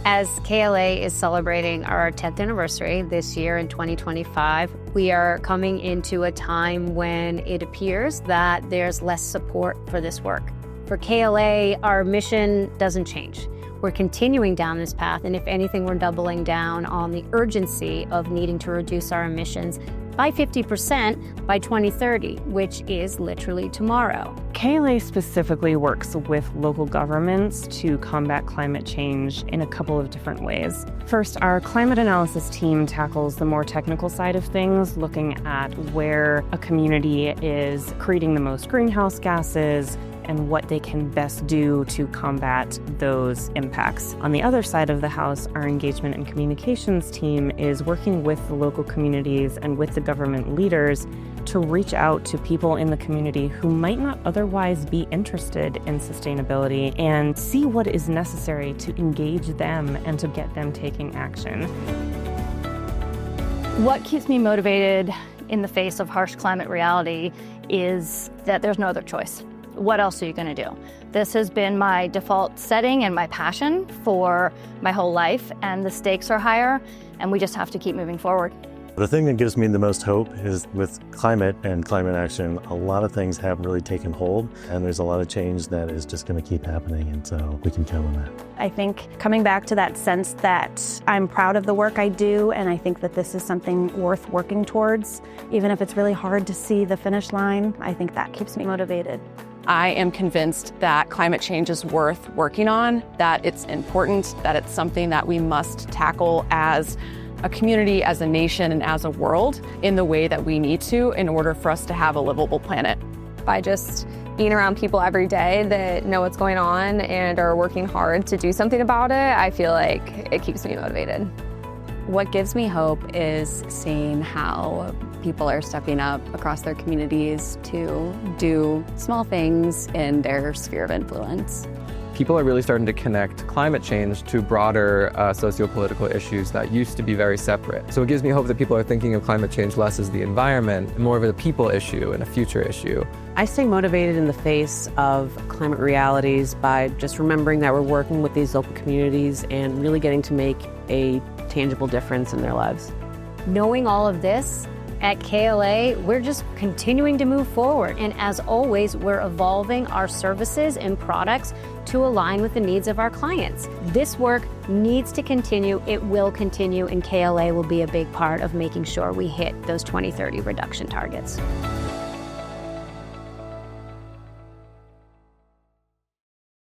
As KLA is celebrating our 10th anniversary this year in 2025, we are coming into a time when it appears that there's less support for this work. For KLA, our mission doesn't change. We're continuing down this path, and if anything, we're doubling down on the urgency of needing to reduce our emissions by 50% by 2030, which is literally tomorrow. KLA specifically works with local governments to combat climate change in a couple of different ways. First, our climate analysis team tackles the more technical side of things, looking at where a community is creating the most greenhouse gases and what they can best do to combat those impacts. On the other side of the house, our engagement and communications team is working with the local communities and with the government leaders to reach out to people in the community who might not otherwise be interested in sustainability and see what is necessary to engage them and to get them taking action. What keeps me motivated in the face of harsh climate reality is that there's no other choice. What else are you going to do? This has been my default setting and my passion for my whole life, and the stakes are higher, and we just have to keep moving forward. The thing that gives me the most hope is with climate and climate action, a lot of things haven't really taken hold, and there's a lot of change that is just going to keep happening, and so we can count on that. I think coming back to that sense that I'm proud of the work I do, and I think that this is something worth working towards, even if it's really hard to see the finish line, I think that keeps me motivated. I am convinced that climate change is worth working on, that it's important, that it's something that we must tackle as a community, as a nation, and as a world in the way that we need to in order for us to have a livable planet. By just being around people every day that know what's going on and are working hard to do something about it, I feel like it keeps me motivated. What gives me hope is seeing how people are stepping up across their communities to do small things in their sphere of influence. People are really starting to connect climate change to broader socio-political issues that used to be very separate. So it gives me hope that people are thinking of climate change less as the environment, and more of a people issue and a future issue. I stay motivated in the face of climate realities by just remembering that we're working with these local communities and really getting to make a tangible difference in their lives. Knowing all of this, at KLA, we're just continuing to move forward. And as always, we're evolving our services and products to align with the needs of our clients. This work needs to continue, it will continue, and KLA will be a big part of making sure we hit those 2030 reduction targets.